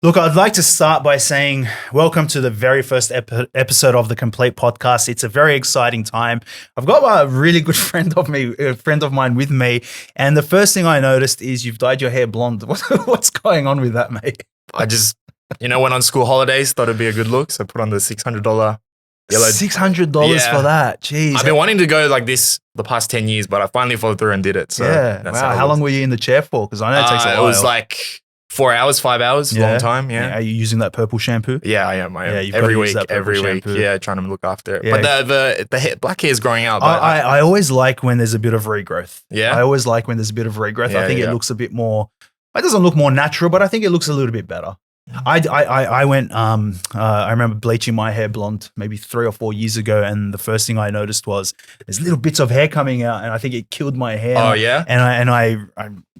Look, I'd like to start by saying welcome to the very first episode of the Complete Podcast. It's a very exciting time. I've got a really good friend of mine with me, and the first thing I noticed is you've dyed your hair blonde. What's going on with that, mate? I just, went on school holidays, thought it'd be a good look, so I put on the $600 yellow. $600 for that? Jeez. I've been wanting to go like this the past 10 years, but I finally followed through and did it. So yeah. Wow. How long were you in the chair for? Because I know it takes a while. It was like 4 hours, 5 hours, long time. Yeah. Are you using that purple shampoo? Yeah, I am. Yeah, you've every got to use week, that purple shampoo. Yeah, trying to look after it. Yeah. But the black hair is growing out. I always like when there's a bit of regrowth. Yeah. I always like when there's a bit of regrowth. Yeah, I think it looks a bit more. It doesn't look more natural, but I think it looks a little bit better. I went. I remember bleaching my hair blonde maybe 3 or 4 years ago, and the first thing I noticed was there's little bits of hair coming out, and I think it killed my hair. Oh yeah, and I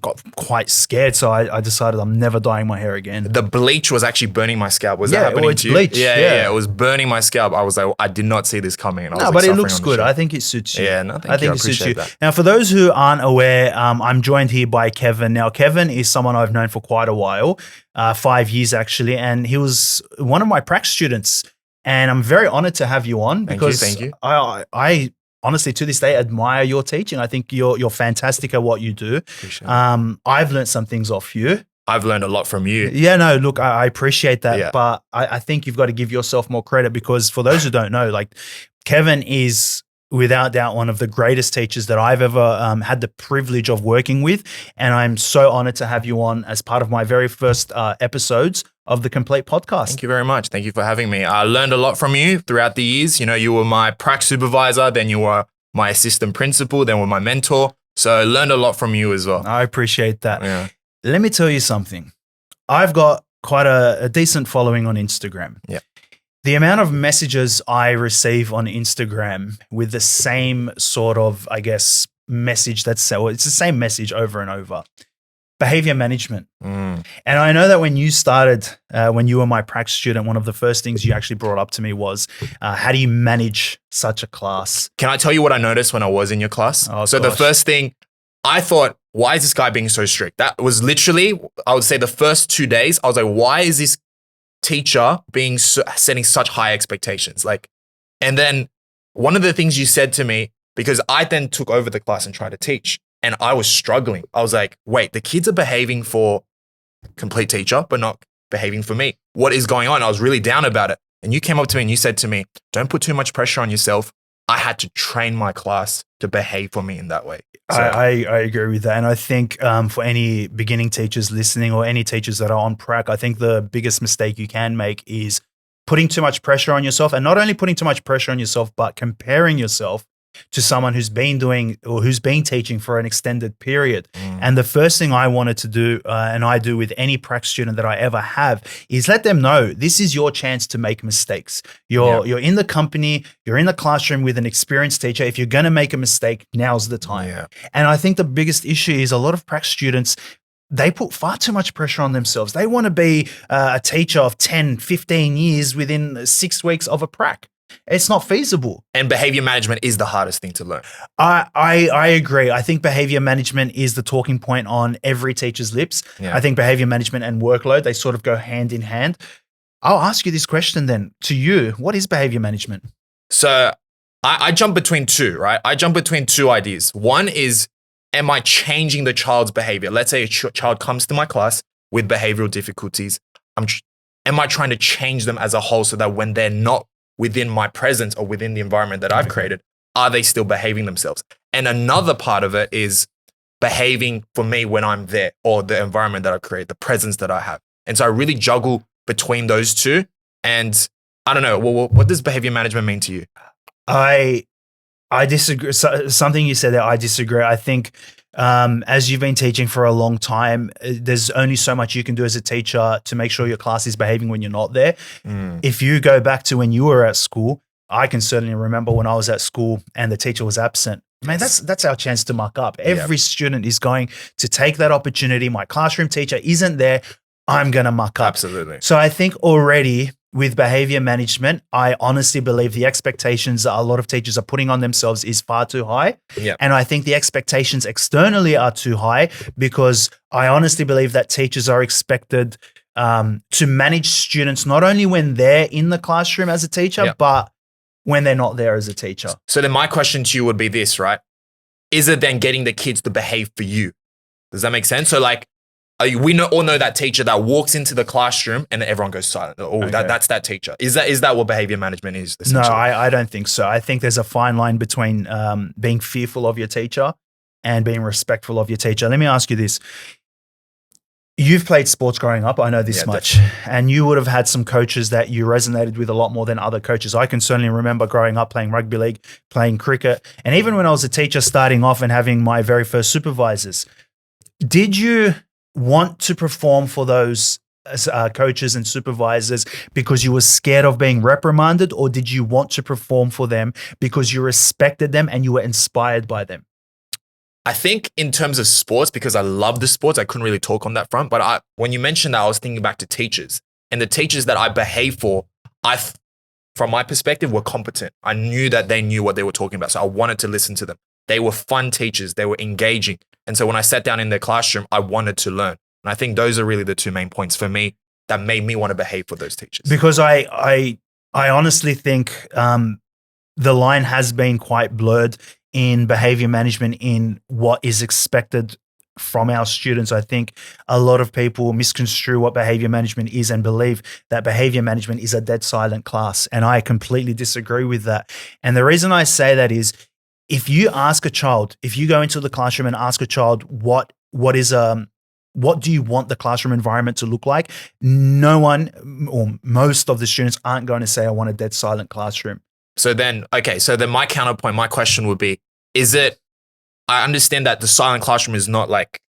got quite scared, so I decided I'm never dyeing my hair again. The bleach was actually burning my scalp. Was that happening to you? Bleach. Yeah, it was burning my scalp. I was like, I did not see this coming. And I was but it looks good. I think it suits you. Yeah, no, thank you. I appreciate that. Now, for those who aren't aware, I'm joined here by Kevin. Now, Kevin is someone I've known for quite a while, 5 years actually, and he was one of my prac students. And I'm very honored to have you on because thank you. I honestly, to this day, admire your teaching. I think you're fantastic at what you do. I've learned some things off you. I've learned a lot from you. Yeah, no, look, I appreciate that. But I think you've got to give yourself more credit because for those who don't know, like Kevin is without doubt one of the greatest teachers that I've ever had the privilege of working with. And I'm so honored to have you on as part of my very first episodes of the Complete Podcast. Thank you very much. Thank you for having me. I learned a lot from you throughout the years. You were my prac supervisor, then you were my assistant principal, then were my mentor. So I learned a lot from you as well. I appreciate that. Yeah. Let me tell you something. I've got quite a decent following on Instagram. Yeah. The amount of messages I receive on Instagram with the same sort of, message it's the same message over and over. Behavior management. And I know that when you started, when you were my prac student, one of the first things you actually brought up to me was, how do you manage such a class? Can I tell you what I noticed when I was in your class? Oh, so gosh. The first thing, I thought, why is this guy being so strict? That was literally, I would say the first 2 days, I was like, why is this teacher setting such high expectations? And then one of the things you said to me, because I then took over the class and tried to teach, and I was struggling. I was like, wait, the kids are behaving for complete teacher, but not behaving for me. What is going on? I was really down about it. And you came up to me and you said to me, don't put too much pressure on yourself. I had to train my class to behave for me in that way. So, I agree with that. And I think for any beginning teachers listening or any teachers that are on prac, I think the biggest mistake you can make is putting too much pressure on yourself, and not only putting too much pressure on yourself, but comparing yourself to someone who's been doing or who's been teaching for an extended period. And the first thing I wanted to do, and I do with any prac student that I ever have, is let them know this is your chance to make mistakes. You're in the company, you're in the classroom with an experienced teacher. If you're going to make a mistake, now's the time. Yeah. And I think the biggest issue is a lot of prac students, they put far too much pressure on themselves. They want to be a teacher of 10, 15 years within 6 weeks of a prac. It's not feasible. And behavior management is the hardest thing to learn. I agree. I think behavior management is the talking point on every teacher's lips. Yeah. I think behavior management and workload, they sort of go hand in hand. I'll ask you this question then. To you, what is behavior management? So I jump between two, right? I jump between two ideas. One is, am I changing the child's behavior? Let's say a child comes to my class with behavioral difficulties. Am I trying to change them as a whole so that when they're not within my presence or within the environment that I've created, are they still behaving themselves? And another part of it is behaving for me when I'm there, or the environment that I create, the presence that I have. And so I really juggle between those two. And I don't know, what does behavior management mean to you? I disagree. Something you said there, I disagree. I think as you've been teaching for a long time, there's only so much you can do as a teacher to make sure your class is behaving when you're not there. If you go back to when you were at school, I can certainly remember when I was at school and the teacher was absent. Man, that's our chance to muck up. Every student is going to take that opportunity. My classroom teacher isn't there. I'm going to muck up. Absolutely. So I think already with behavior management, I honestly believe the expectations that a lot of teachers are putting on themselves is far too high. Yeah. And I think the expectations externally are too high, because I honestly believe that teachers are expected to manage students, not only when they're in the classroom as a teacher, Yep. but when they're not there as a teacher. So then my question to you would be this, right? Is it then getting the kids to behave for you? Does that make sense? So like, we all know that teacher that walks into the classroom and then everyone goes silent. Oh, Okay. that's that teacher. Is that what behavior management is? No, I don't think so. I think there's a fine line between being fearful of your teacher and being respectful of your teacher. Let me ask you this. You've played sports growing up. I know this much. And you would have had some coaches that you resonated with a lot more than other coaches. I can certainly remember growing up playing rugby league, playing cricket. And even when I was a teacher starting off and having my very first supervisors, did you want to perform for those coaches and supervisors because you were scared of being reprimanded, or did you want to perform for them because you respected them and you were inspired by them? I think in terms of sports, because I love the sports, I couldn't really talk on that front. But when you mentioned that, I was thinking back to teachers, and the teachers that I behaved for, from my perspective, were competent. I knew that they knew what they were talking about, so I wanted to listen to them. They were fun teachers. They were engaging. And so when I sat down in their classroom, I wanted to learn. And I think those are really the two main points for me that made me want to behave for those teachers. Because I honestly think the line has been quite blurred in behavior management in what is expected from our students. I think a lot of people misconstrue what behavior management is and believe that behavior management is a dead silent class. And I completely disagree with that. And the reason I say that is, if you ask a child, if you go into the classroom and ask a child what do you want the classroom environment to look like, no one or most of the students aren't going to say, I want a dead silent classroom. So then my counterpoint, my question would be, I understand that the silent classroom is not like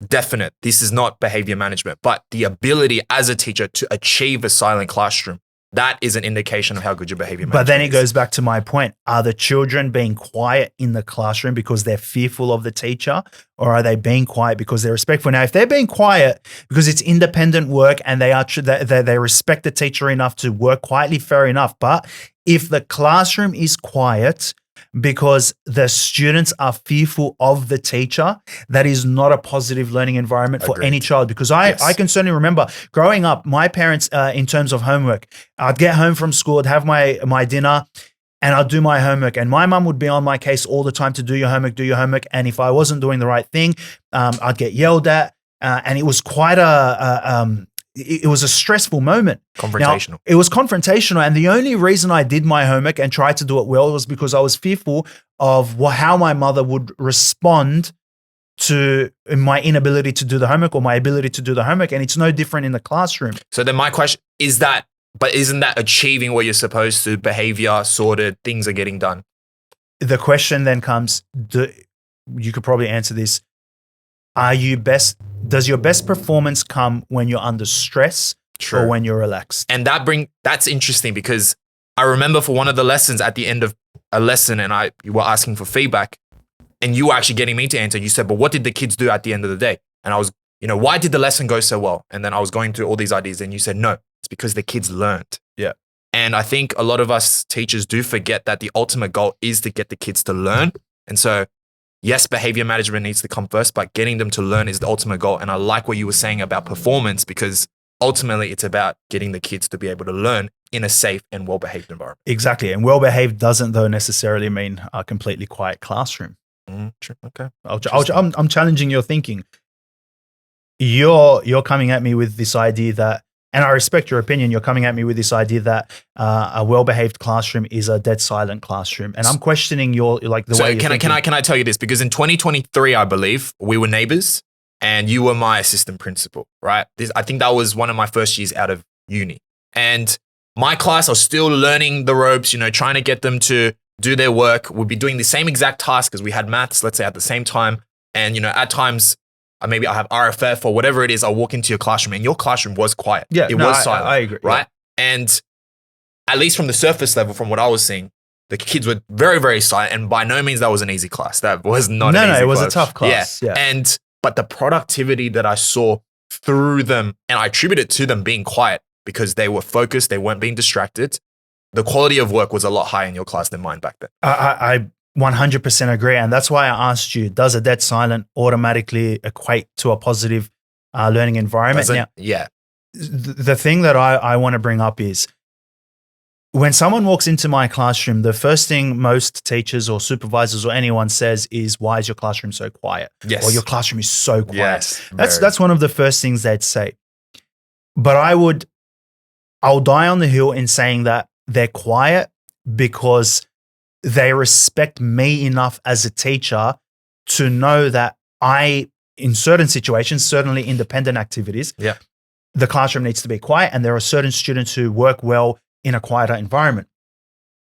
definite. This is not behavior management, but the ability as a teacher to achieve a silent classroom, that is an indication of how good your behavior management is. But then it goes back to my point. Are the children being quiet in the classroom because they're fearful of the teacher, or are they being quiet because they're respectful? Now, if they're being quiet because it's independent work and they respect the teacher enough to work quietly, fair enough. But if the classroom is quiet because the students are fearful of the teacher, that is not a positive learning environment for any child. Because I can certainly remember growing up, my parents, in terms of homework, I'd get home from school, I'd have my dinner, and I'd do my homework. And my mum would be on my case all the time to do your homework. And if I wasn't doing the right thing, I'd get yelled at. And it was quite it was a stressful moment. Confrontational. Now, it was confrontational. And the only reason I did my homework and tried to do it well was because I was fearful of how my mother would respond to my inability to do the homework or my ability to do the homework. And it's no different in the classroom. So then my question is but isn't that achieving what you're supposed to? Behavior sorted, things are getting done. The question then comes, you could probably answer this. Does your best performance come when you're under stress or when you're relaxed? And that's interesting, because I remember for one of the lessons, at the end of a lesson, and you were asking for feedback, and you were actually getting me to answer. You said, but what did the kids do at the end of the day? And I was, why did the lesson go so well? And then I was going through all these ideas, and you said, no, it's because the kids learned. Yeah. And I think a lot of us teachers do forget that the ultimate goal is to get the kids to learn. And so, yes, behavior management needs to come first, but getting them to learn is the ultimate goal. And I like what you were saying about performance, because ultimately it's about getting the kids to be able to learn in a safe and well-behaved environment. Exactly. And well-behaved doesn't, though, necessarily mean a completely quiet classroom. True. Okay. I'm challenging your thinking. You're coming at me with this idea that, and I respect your opinion, you're coming at me with this idea that a well-behaved classroom is a dead silent classroom. And I'm questioning the way you're thinking. Can I tell you this? Because in 2023, I believe, we were neighbors and you were my assistant principal, right? I think that was one of my first years out of uni. And my class, I was still learning the ropes, trying to get them to do their work. We'd be doing the same exact task because we had maths, let's say, at the same time. And, at times, maybe I have RFF or whatever it is, I'll walk into your classroom and your classroom was quiet. Yeah, it was silent. I agree. Right? Yeah. And at least from the surface level, from what I was seeing, the kids were very, very silent. And by no means that was an easy class. That was not an easy class. No, it was a tough class. Yeah. But the productivity that I saw through them, and I attribute it to them being quiet because they were focused, they weren't being distracted. The quality of work was a lot higher in your class than mine back then. I 100% agree. And that's why I asked you, does a dead silent automatically equate to a positive learning environment? Yeah. the thing that I want to bring up is when someone walks into my classroom, the first thing most teachers or supervisors or anyone says is, "Why is your classroom so quiet?" Yes. Or "Your classroom is so quiet." Yes, That's one of the first things they'd say. But I'll die on the hill in saying that they're quiet because they respect me enough as a teacher to know that in certain situations, certainly independent activities, Yeah. the classroom needs to be quiet, and there are certain students who work well in a quieter environment.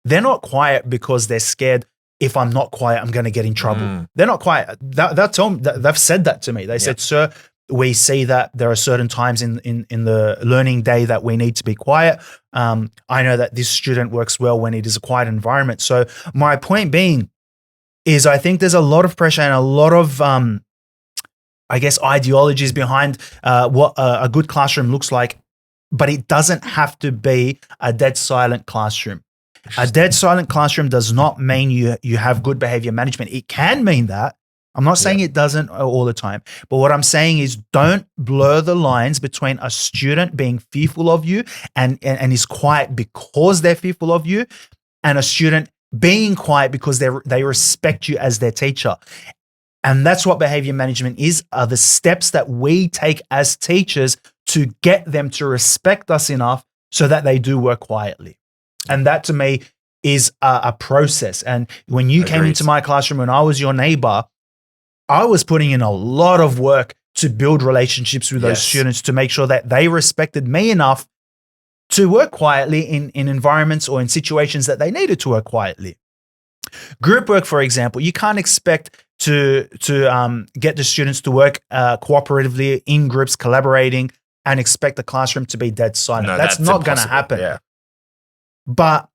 They're not quiet because they're scared. If I'm not quiet, I'm going to get in trouble. They're not quiet. They've said that to me. They said, "Sir, we see that there are certain times in the learning day that we need to be quiet. I know that this student works well when it is a quiet environment." So my point being is I think there's a lot of pressure and a lot of, I guess, ideologies behind what a good classroom looks like, but it doesn't have to be a dead silent classroom. A dead silent classroom does not mean you have good behavior management. It can mean that. I'm not saying it doesn't all the time, but what I'm saying is don't blur the lines between a student being fearful of you and is quiet because they're fearful of you, and a student being quiet because they respect you as their teacher. And that's what behavior management is, are the steps that we take as teachers to get them to respect us enough so that they do work quietly. And that to me is a process. And when you came into my classroom, when I was your neighbor, I was putting in a lot of work to build relationships with those students to make sure that they respected me enough to work quietly in environments or in situations that they needed to work quietly. Group work, for example, you can't expect to get the students to work cooperatively in groups, collaborating, and expect the classroom to be dead silent. No, that's not going to happen. Yeah. But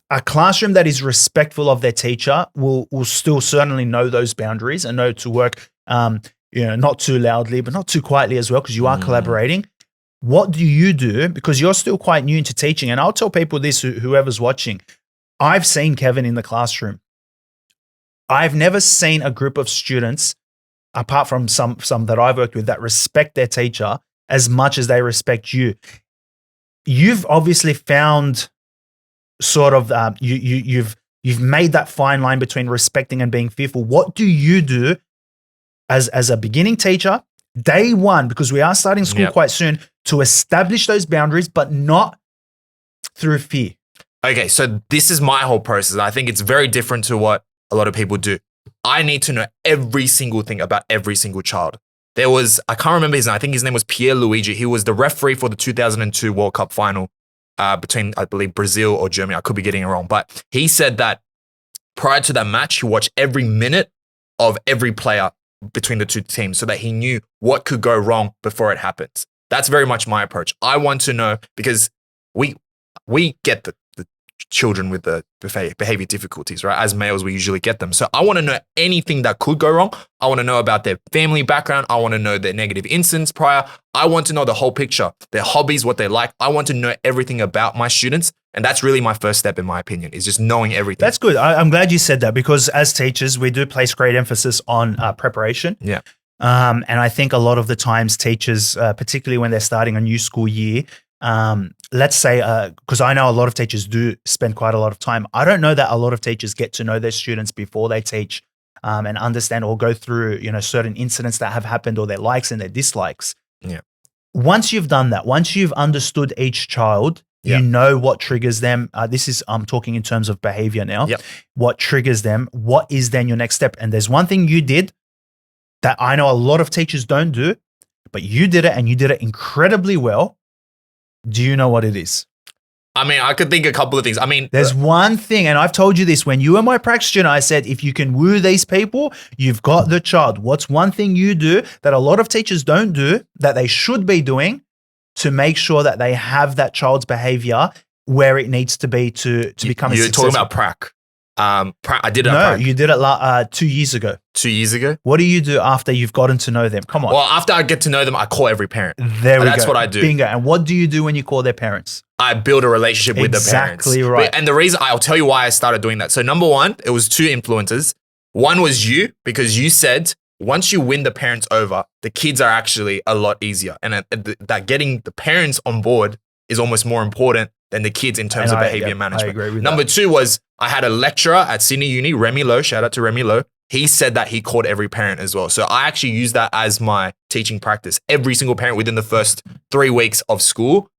a classroom that is respectful of their teacher will still certainly know those boundaries and know to work, not too loudly, but not too quietly as well, because you are collaborating. What do you do? Because you're still quite new to teaching. And I'll tell people this, whoever's watching. I've seen Kevin in the classroom. I've never seen a group of students, apart from some that I've worked with, that respect their teacher as much as they respect you. You've obviously found sort of you've made that fine line between respecting and being fearful. What do you do as a beginning teacher, day one, because we are starting school quite soon, to establish those boundaries, but not through fear? Okay, so this is my whole process. I think it's very different to what a lot of people do. I need to know every single thing about every single child. There was, I can't remember his name. I think his name was Pierre Luigi. He was the referee for the 2002 World Cup final between, I believe, Brazil or Germany. I could be getting it wrong. But he said that prior to that match, he watched every minute of every player between the two teams so that he knew what could go wrong before it happens. That's very much my approach. I want to know, because we get the children with the behavior difficulties, right? As males, we usually get them. So I want to know anything that could go wrong. I want to know about their family background. I want to know their negative incidents prior. I want to know the whole picture, their hobbies, what they like. I want to know everything about my students. And that's really my first step, in my opinion, is just knowing everything. That's good. I'm glad you said that, because as teachers, we do place great emphasis on preparation. Yeah. And I think a lot of the times teachers, particularly when they're starting a new school year, let's say, because I know a lot of teachers do spend quite a lot of time. I don't know that a lot of teachers get to know their students before they teach and understand or go through, certain incidents that have happened, or their likes and their dislikes. Yeah. Once you've done that, once you've understood each child, you know what triggers them. I'm talking in terms of behavior now. Yep. What triggers them? What is then your next step? And there's one thing you did that I know a lot of teachers don't do, but you did it, and you did it incredibly well. Do you know what it is? I mean, I could think a couple of things. I mean, there's one thing, and I've told you this when you were my practice student. I said, if you can woo these people, you've got the child. What's one thing you do that a lot of teachers don't do that they should be doing to make sure that they have that child's behavior where it needs to be to become a successful? You're talking about prac. I did it. No, you did it 2 years ago. 2 years ago. What do you do after you've gotten to know them? Come on. Well, after I get to know them, I call every parent. That's what I do. Bingo. And what do you do when you call their parents? I build a relationship with the parents. Exactly right. And the reason, I'll tell you why I started doing that. So number one, it was two influences. One was you, because you said, once you win the parents over, the kids are actually a lot easier. And that getting the parents on board is almost more important than the kids in terms of behavior management. I agree with Number that. 2 was I had a lecturer at Sydney Uni, Remy Lowe, shout out to Remy Lowe. He said that he called every parent as well. So I actually used that as my teaching practice. Every single parent within the first 3 weeks of school,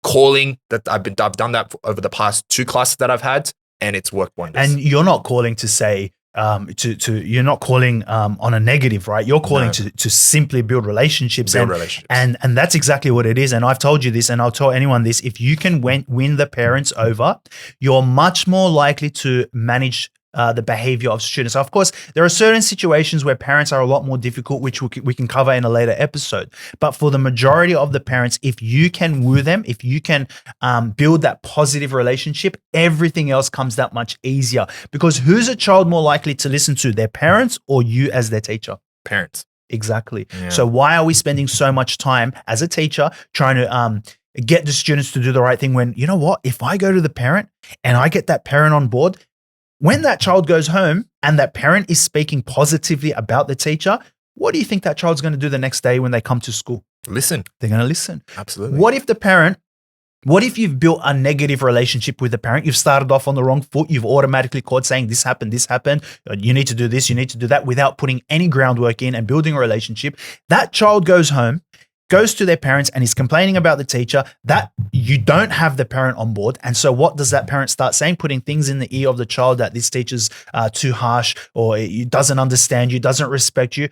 calling that I've done that over the past 2 classes that I've had, and it's worked wonders. And you're not calling to say, you're not calling on a negative, right? You're calling to simply build relationships. And that's exactly what it is. And I've told you this, and I'll tell anyone this: if you can win the parents over, you're much more likely to manage the behavior of students. Of course, there are certain situations where parents are a lot more difficult, which we can cover in a later episode. But for the majority of the parents, if you can woo them, if you can build that positive relationship, everything else comes that much easier. Because who's a child more likely to listen to, their parents or you as their teacher? Parents. Exactly. Yeah. So why are we spending so much time as a teacher trying to get the students to do the right thing when, you know what, if I go to the parent and I get that parent on board, when that child goes home and that parent is speaking positively about the teacher, what do you think that child's going to do the next day when they come to school? Listen. They're going to listen. Absolutely. What if you've built a negative relationship with the parent? You've started off on the wrong foot. You've automatically called saying this happened. You need to do this. You need to do that without putting any groundwork in and building a relationship. That child goes home, goes to their parents and is complaining about the teacher, that you don't have the parent on board. And so what does that parent start saying? Putting things in the ear of the child that this teacher's too harsh, or he doesn't understand you, doesn't respect you.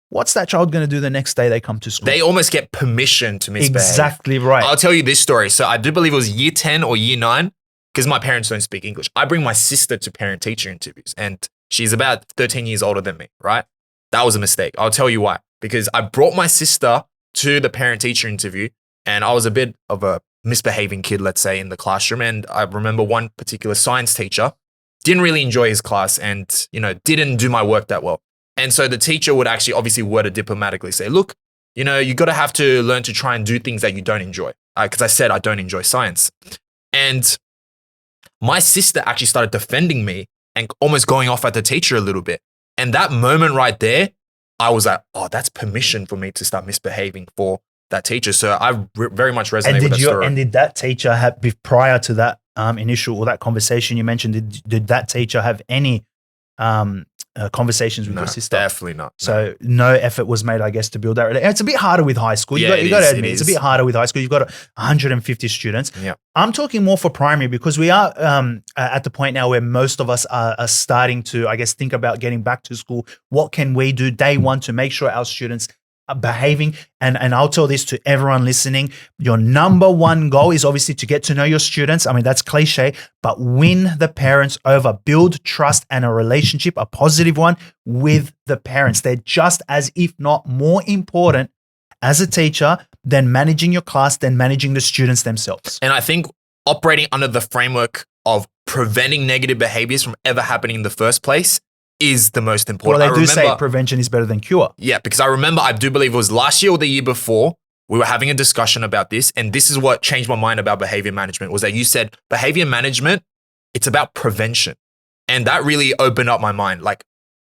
What's that child going to do the next day they come to school? They almost get permission to misbehave. Exactly right. I'll tell you this story. So I do believe it was year 10 or year 9, because my parents don't speak English. I bring my sister to parent-teacher interviews, and she's about 13 years older than me, right? That was a mistake. I'll tell you why. Because I brought my sister to the parent-teacher interview, and I was a bit of a misbehaving kid, let's say, in the classroom. And I remember one particular science teacher didn't really enjoy his class and, didn't do my work that well. And so the teacher would actually obviously word it diplomatically, say, look, you got to have to learn to try and do things that you don't enjoy. Because I said I don't enjoy science. And my sister actually started defending me and almost going off at the teacher a little bit. And that moment right there, I was like, oh, that's permission for me to start misbehaving for that teacher. So I very much resonate with that story. And did that teacher have, prior to that initial or that conversation you mentioned, did that teacher have any conversations with your sister? Definitely not. So no effort was made, I guess, to build that. It's a bit harder with high school. You got to admit, it's a bit harder with high school. You've got 150 students. Yeah. I'm talking more for primary, because we are at the point now where most of us are starting to, I guess, think about getting back to school. What can we do day one to make sure our students are behaving? And I'll tell this to everyone listening. Your number one goal is obviously to get to know your students. I mean, that's cliche, but win the parents over. Build trust and a relationship, a positive one, with the parents. They're just as, if not more important as a teacher than managing your class, than managing the students themselves. And I think operating under the framework of preventing negative behaviors from ever happening in the first place is the most important. Well, they do say prevention is better than cure. Yeah, because I remember, I do believe it was last year or the year before, we were having a discussion about this, and this is what changed my mind about behavior management, was that you said behavior management, it's about prevention. And that really opened up my mind. Like,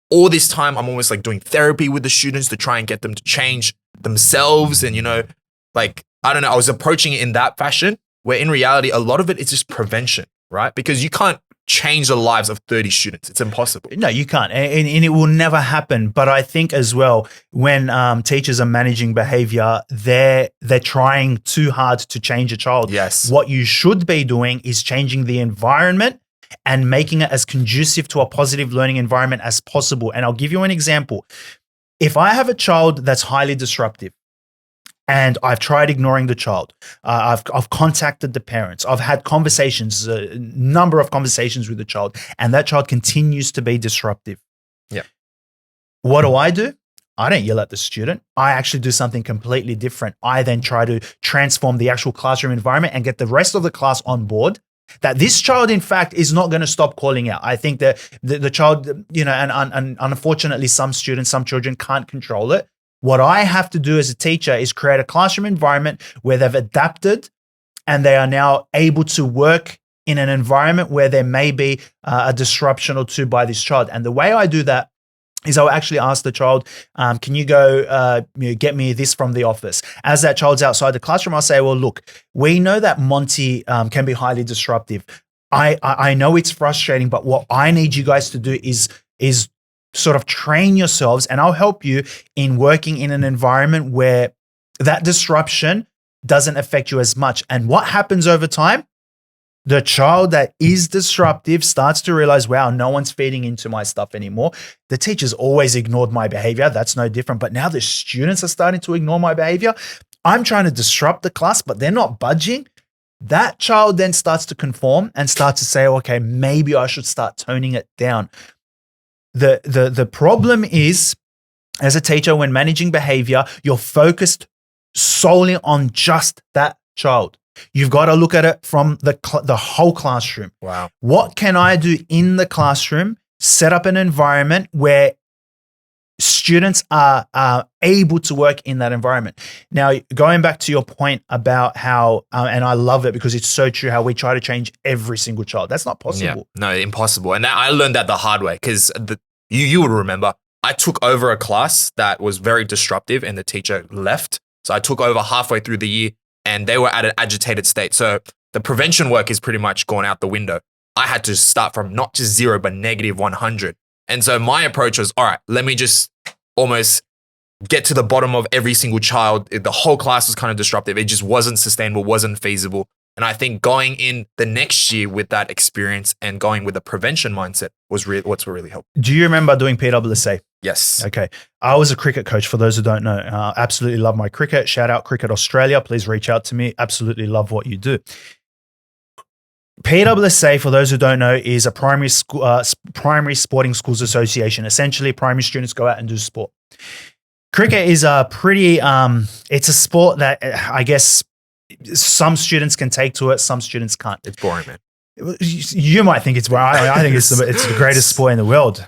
all this time, I'm almost like doing therapy with the students to try and get them to change themselves. And, I don't know, I was approaching it in that fashion, where in reality, a lot of it is just prevention, right? Because you can't change the lives of 30 students. It's impossible. No, you can't. And it will never happen. But I think as well, when teachers are managing behavior, they're trying too hard to change a child. Yes. What you should be doing is changing the environment and making it as conducive to a positive learning environment as possible. And I'll give you an example. If I have a child that's highly disruptive, and I've tried ignoring the child, I've contacted the parents, I've had conversations, a number of conversations with the child, and that child continues to be disruptive. Yeah. What do? I don't yell at the student. I actually do something completely different. I then try to transform the actual classroom environment and get the rest of the class on board that this child, in fact, is not going to stop calling out. I think that the child, and unfortunately, some children can't control it. What I have to do as a teacher is create a classroom environment where they've adapted and they are now able to work in an environment where there may be a disruption or two by this child. And the way I do that is I'll actually ask the child, can you go get me this from the office? As that child's outside the classroom, I'll say, well, look, we know that Monty can be highly disruptive. I know it's frustrating, but what I need you guys to do is sort of train yourselves, and I'll help you in working in an environment where that disruption doesn't affect you as much. And what happens over time? The child that is disruptive starts to realize, wow, no one's feeding into my stuff anymore. The teacher's always ignored my behavior. That's no different. But now the students are starting to ignore my behavior. I'm trying to disrupt the class, but they're not budging. That child then starts to conform and starts to say, okay, maybe I should start toning it down. The problem is, as a teacher, when managing behavior, you're focused solely on just that child. You've got to look at it from the whole classroom. Wow. What can I do in the classroom? Set up an environment where students are able to work in that environment. Now, going back to your point about how, and I love it because it's so true, how we try to change every single child. That's not possible. Yeah, no, impossible. And I learned that the hard way because you would remember, I took over a class that was very disruptive and the teacher left. So I took over halfway through the year and they were at an agitated state. So the prevention work is pretty much gone out the window. I had to start from not just 0, but negative 100. And so my approach was, all right, let me just almost get to the bottom of every single child. The whole class was kind of disruptive. It just wasn't sustainable, wasn't feasible. And I think going in the next year with that experience and going with a prevention mindset was what's really helped. Do you remember doing PWSA? Yes. Okay. I was a cricket coach, for those who don't know. Absolutely love my cricket. Shout out Cricket Australia. Please reach out to me. Absolutely love what you do. PWSA, for those who don't know, is a primary sporting schools association. Essentially, primary students go out and do sport. Cricket is a pretty, it's a sport that I guess some students can take to it, some students can't. It's boring, man. You might think it's boring. I think it's the greatest sport in the world.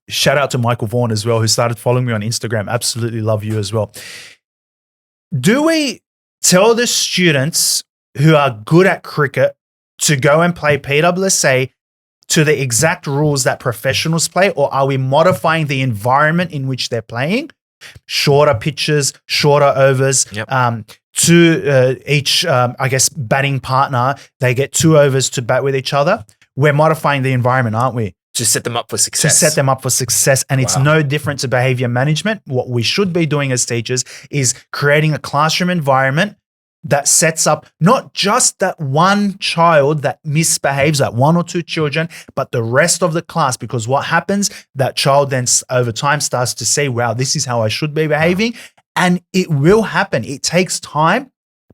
Shout out to Michael Vaughan as well, who started following me on Instagram. Absolutely love you as well. Do we tell the students who are good at cricket to go and play PWSA to the exact rules that professionals play, or are we modifying the environment in which they're playing? Shorter pitches, shorter overs. Yep. To each, I guess, batting partner, they get 2 overs to bat with each other. We're modifying the environment, aren't we? To set them up for success. To set them up for success. And it's no different to behavior management. What we should be doing as teachers is creating a classroom environment that sets up not just that one child that misbehaves, that 1 or 2 children, but the rest of the class. Because what happens, that child then over time starts to say, wow, this is how I should be behaving. And it will happen. It takes time,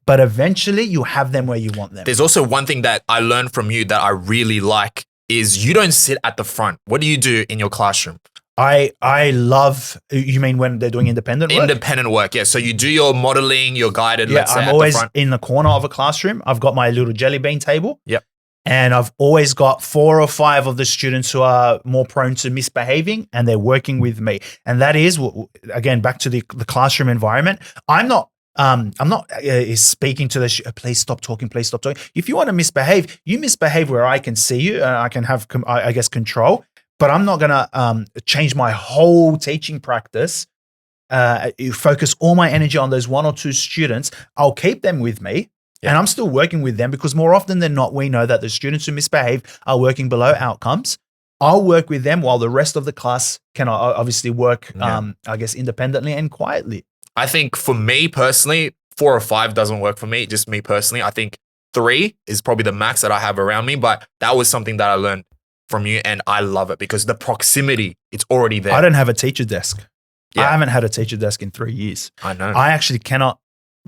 but eventually you have them where you want them. There's also one thing that I learned from you that I really like is you don't sit at the front. What do you do in your classroom? I love, you mean when they're doing independent work? Independent work, yeah. So you do your modeling, your guided, yeah, let's say, I'm at always the front. in the corner of a classroom. I've got my little jelly bean table. Yep. And I've always got 4 or 5 of the students who are more prone to misbehaving, and they're working with me. And that is, again, back to the classroom environment. I'm not speaking to the please stop talking, please stop talking. If you want to misbehave, you misbehave where I can see you and I can have, I guess, control. But I'm not going to change my whole teaching practice. Focus all my energy on those 1 or 2 students. I'll keep them with me. Yeah. And I'm still working with them because more often than not, we know that the students who misbehave are working below outcomes. I'll work with them while the rest of the class can obviously work, I guess, independently and quietly. I think for me personally, 4 or 5 doesn't work for me. Just me personally. I think 3 is probably the max that I have around me. But that was something that I learned from you, and I love it because the proximity, it's already there. I don't have a teacher desk. Yeah. I haven't had a teacher desk in 3 years. I know. I actually cannot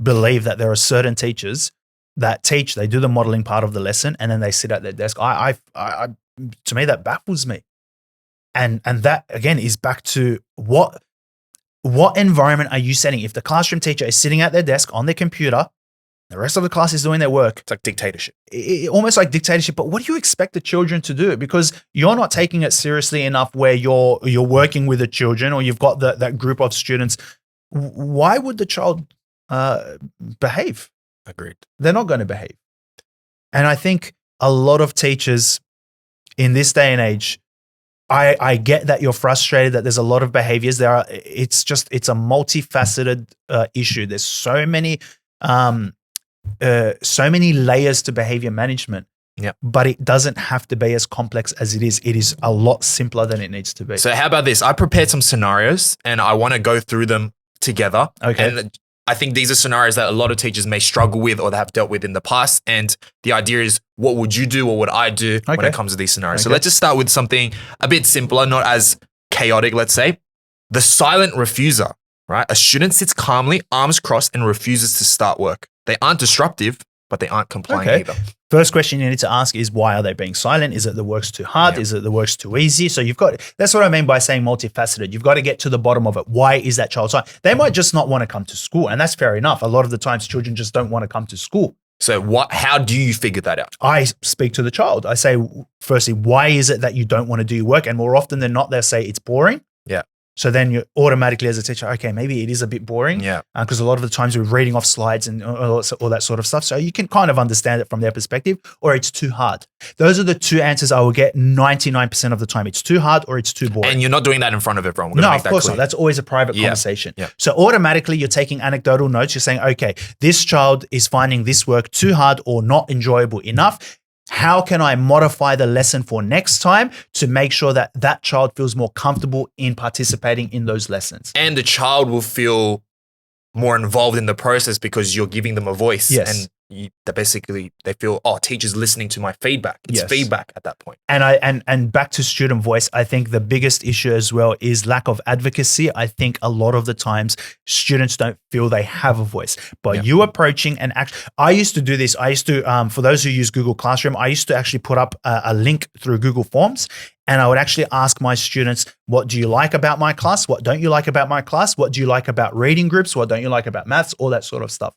believe that there are certain teachers that teach, they do the modeling part of the lesson, and then they sit at their desk. To me, that baffles me. And that, again, is back to what environment are you setting? If the classroom teacher is sitting at their desk on their computer, the rest of the class is doing their work. It's like dictatorship. Almost like dictatorship. But what do you expect the children to do? Because you're not taking it seriously enough where you're working with the children, or you've got that group of students. Why would the child behave? Agreed. They're not going to behave. And I think a lot of teachers in this day and age, I get that you're frustrated that there's a lot of behaviors. It's a multifaceted issue. There's so many layers to behavior management. Yeah. But it doesn't have to be as complex as it is. It is a lot simpler than it needs to be. So how about this? I prepared some scenarios and I want to go through them together. Okay. And I think these are scenarios that a lot of teachers may struggle with or they have dealt with in the past. And the idea is, what would you do or what I do when it comes to these scenarios? So let's just start with something a bit simpler, not as chaotic, let's say. The silent refuser, right? A student sits calmly, arms crossed, and refuses to start work. They aren't disruptive, but they aren't complying either. First question you need to ask is, why are they being silent? Is it the work's too hard? Is it the work's too easy? So that's what I mean by saying multifaceted. You've got to get to the bottom of it. Why is that child silent? They might just not want to come to school, and that's fair enough. A lot of the times children just don't want to come to school. So how do you figure that out? I speak to the child. I say, firstly, why is it that you don't want to do your work? And more often than not, they'll say it's boring. Yeah. So then you automatically as a teacher, okay, maybe it is a bit boring. Yeah. Because a lot of the times we're reading off slides and all that sort of stuff. So you can kind of understand it from their perspective, or it's too hard. Those are the two answers I will get 99% of the time. It's too hard or it's too boring. And you're not doing that in front of everyone. No, of course not. That's always a private conversation. Yeah. So automatically you're taking anecdotal notes. You're saying, okay, this child is finding this work too hard or not enjoyable enough. How can I modify the lesson for next time to make sure that that child feels more comfortable in participating in those lessons? And the child will feel more involved in the process because you're giving them a voice. Yes. And they feel, teacher's listening to my feedback. It's feedback at that point. And back to student voice, I think the biggest issue as well is lack of advocacy. I think a lot of the times students don't feel they have a voice. But you approaching and I used to do this. I used to, for those who use Google Classroom, I used to actually put up a link through Google Forms. And I would actually ask my students, what do you like about my class? What don't you like about my class? What do you like about reading groups? What don't you like about maths? All that sort of stuff.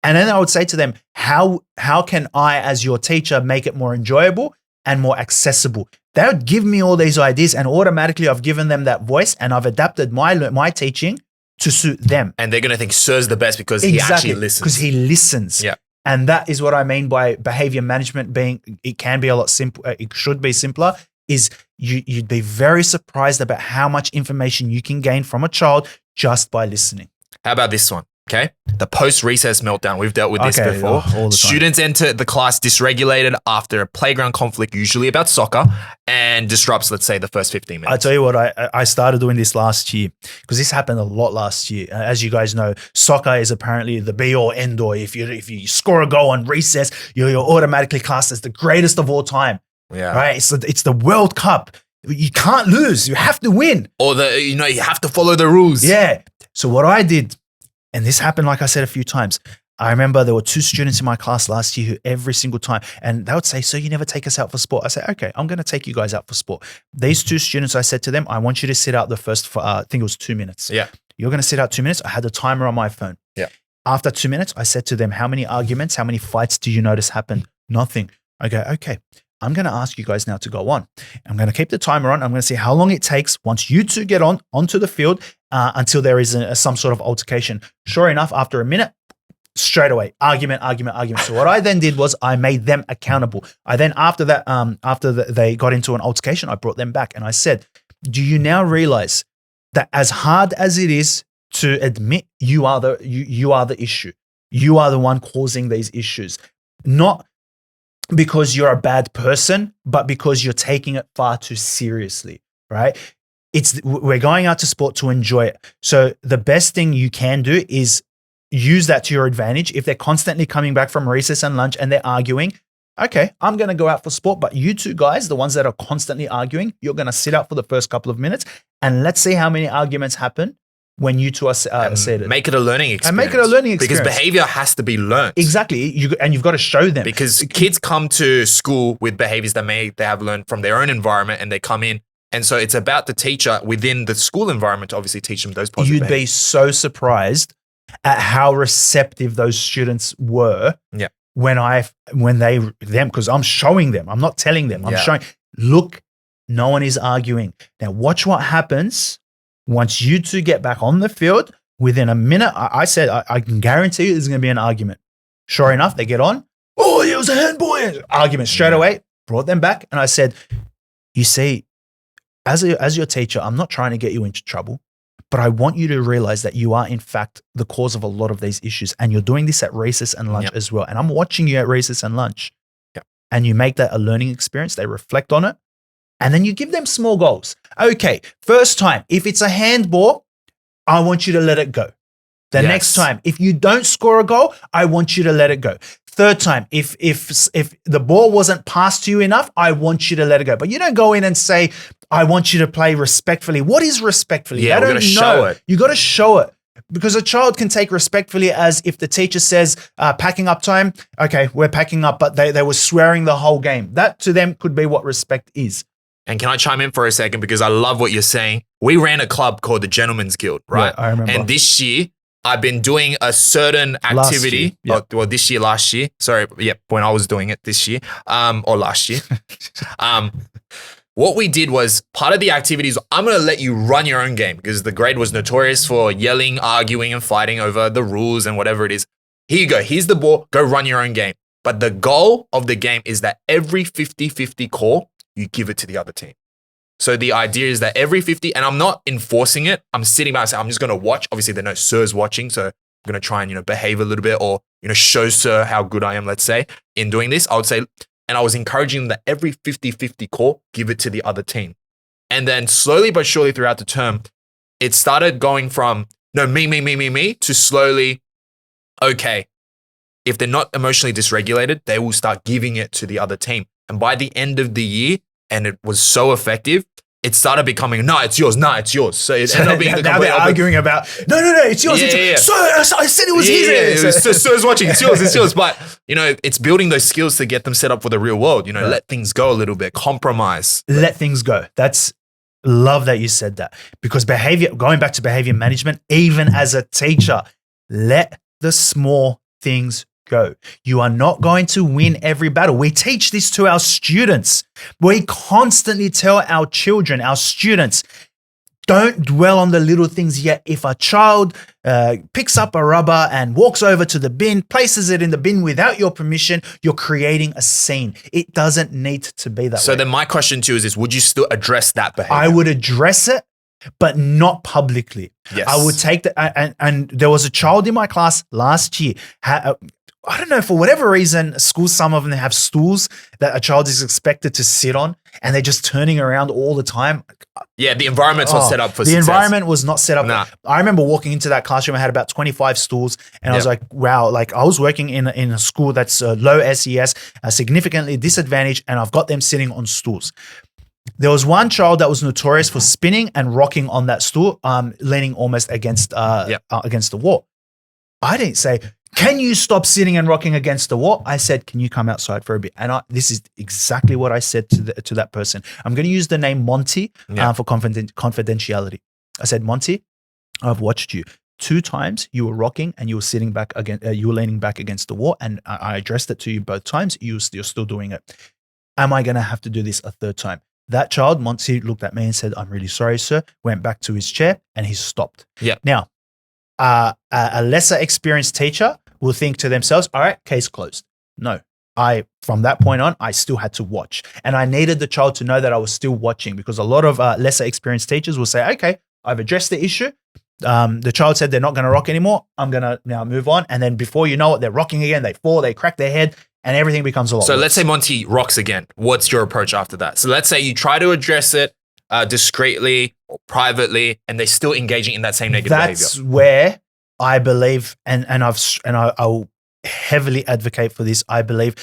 And then I would say to them, how can I, as your teacher, make it more enjoyable and more accessible? They would give me all these ideas, and automatically I've given them that voice, and I've adapted my teaching to suit them. And they're going to think Sir's the best because he actually listens. Because he listens. Yeah. And that is what I mean by behavior management it can be a lot simpler. It should be simpler. Is you'd be very surprised about how much information you can gain from a child just by listening. How about this one? Okay. The post-recess meltdown. We've dealt with this before. All the time. Students enter the class dysregulated after a playground conflict, usually about soccer, and disrupts, let's say, the first 15 minutes. I tell you what, I started doing this last year because this happened a lot last year. As you guys know, soccer is apparently the be-all, end-all. If you score a goal on recess, you're automatically classed as the greatest of all time. Yeah. Right. It's the World Cup. You can't lose. You have to win. Or you have to follow the rules. Yeah. So what I did, and this happened, like I said, a few times. I remember there were 2 students in my class last year who every single time, and they would say, "So you never take us out for sport?" I say, "Okay, I'm going to take you guys out for sport." These 2 students, I said to them, "I want you to sit out the first, I think it was 2 minutes. Yeah. You're going to sit out 2 minutes." I had the timer on my phone. Yeah. After 2 minutes, I said to them, "How many arguments, how many fights do you notice happen?" Nothing. I go, "Okay. I'm going to ask you guys now to go on. I'm going to keep the timer on. I'm going to see how long it takes once you 2 get onto the field until there is some sort of altercation." Sure enough, after a minute, straight away, argument. So what I then did was I made them accountable. I then, after that, they got into an altercation, I brought them back and I said, "Do you now realize that as hard as it is to admit you are the issue, you are the one causing these issues, not because you're a bad person, but because you're taking it far too seriously, right? We're going out to sport to enjoy it. So the best thing you can do is use that to your advantage. If they're constantly coming back from recess and lunch and they're arguing, okay, I'm going to go out for sport, but you 2 guys, the ones that are constantly arguing, you're going to sit out for the first couple of minutes, and let's see how many arguments happen when you 2 are seated. Make it a learning experience. And make it a learning experience. Because behavior has to be learned. Exactly. And you've got to show them. Because kids come to school with behaviors that they have learned from their own environment, and they come in. And so it's about the teacher within the school environment to obviously teach them those positive behaviors. You'd be so surprised at how receptive those students were. Yeah. Because I'm showing them. I'm not telling them. I'm showing, look, no one is arguing. Now watch what happens once you 2 get back on the field. Within a minute, I said, I can guarantee you there's going to be an argument. Sure enough, they get on. "Oh, it was a handball." Argument straight away. Brought them back. And I said, "You see, as your teacher, I'm not trying to get you into trouble, but I want you to realize that you are in fact the cause of a lot of these issues, and you're doing this at recess and lunch as well. And I'm watching you at recess and lunch, and you make that a learning experience. They reflect on it, and then you give them small goals. Okay, first time, if it's a handball, I want you to let it go. The next time, if you don't score a goal, I want you to let it go. Third time, if the ball wasn't passed to you enough, I want you to let it go. But you don't go in and say, I want you to play respectfully. What is respectfully? Yeah, they we're don't gonna know. show it. You got to show it. Because a child can take respectfully as if the teacher says, packing up time, okay, we're packing up, but they were swearing the whole game. That to them could be what respect is. And can I chime in for a second? Because I love what you're saying. We ran a club called the Gentleman's Guild, right? Yeah, I remember. And this year, I've been doing a certain activity. This year, last year. Sorry, when I was doing it this year, or last year. What we did was, part of the activities, I'm going to let you run your own game, because the grade was notorious for yelling, arguing, and fighting over the rules and whatever it is. Here you go. Here's the ball. Go run your own game. But the goal of the game is that every 50-50 call, you give it to the other team. So the idea is that every 50, and I'm not enforcing it. I'm sitting back and saying, I'm just going to watch. Obviously, there are no sirs watching. So I'm going to try and, behave a little bit, or, show sir how good I am, let's say, in doing this. I would say, and I was encouraging them that every 50-50 call, give it to the other team. And then slowly but surely throughout the term, it started going from, no, me, to slowly, okay, if they're not emotionally dysregulated, they will start giving it to the other team. And by the end of the year, and it was so effective, it started becoming, no, it's yours. So it ended up being now they're arguing about, no, it's yours. Yeah. So I said it was his. So it's watching, it's yours. But, it's building those skills to get them set up for the real world. Let things go a little bit, compromise. Let things go. Love that you said that, because going back to behavior management, even as a teacher, let the small things go. You are not going to win every battle. We teach this to our students. We constantly tell our children, our students, don't dwell on the little things yet. If a child picks up a rubber and walks over to the bin, places it in the bin without your permission, you're creating a scene. It doesn't need to be that way. So then my question to you is would you still address that behavior? I would address it, but not publicly. Yes. I would take that. And there was a child in my class last year. I don't know, for whatever reason, schools, some of them have stools that a child is expected to sit on, and they're just turning around all the time. Yeah, the environment's not set up for the success. environment was not set up. Nah. I remember walking into that classroom, I had about 25 stools, and I was like, wow, like I was working in a school that's low SES, significantly disadvantaged, and I've got them sitting on stools. There was one child that was notorious for spinning and rocking on that stool, leaning almost against the wall. I didn't say, can you stop sitting and rocking against the wall? I said, can you come outside for a bit? And this is exactly what I said to that person. I'm going to use the name Monty for confidentiality. I said, Monty, I've watched you. 2 times you were rocking and you were sitting back again. You were leaning back against the wall, and I addressed it to you both times. You're still doing it. Am I going to have to do this a 3rd time? That child, Monty, looked at me and said, I'm really sorry, sir. Went back to his chair and he stopped. Yeah. Now, a lesser experienced teacher will think to themselves, all right, case closed. No, from that point on, I still had to watch. And I needed the child to know that I was still watching, because a lot of lesser experienced teachers will say, okay, I've addressed the issue. The child said they're not going to rock anymore. I'm going to now move on. And then before you know it, they're rocking again. They fall, they crack their head, and everything becomes a lot worse. So let's say Monty rocks again. What's your approach after that? So let's say you try to address it discreetly or privately, and they're still engaging in that same negative behavior. That's where I believe, and I'll heavily advocate for this. I believe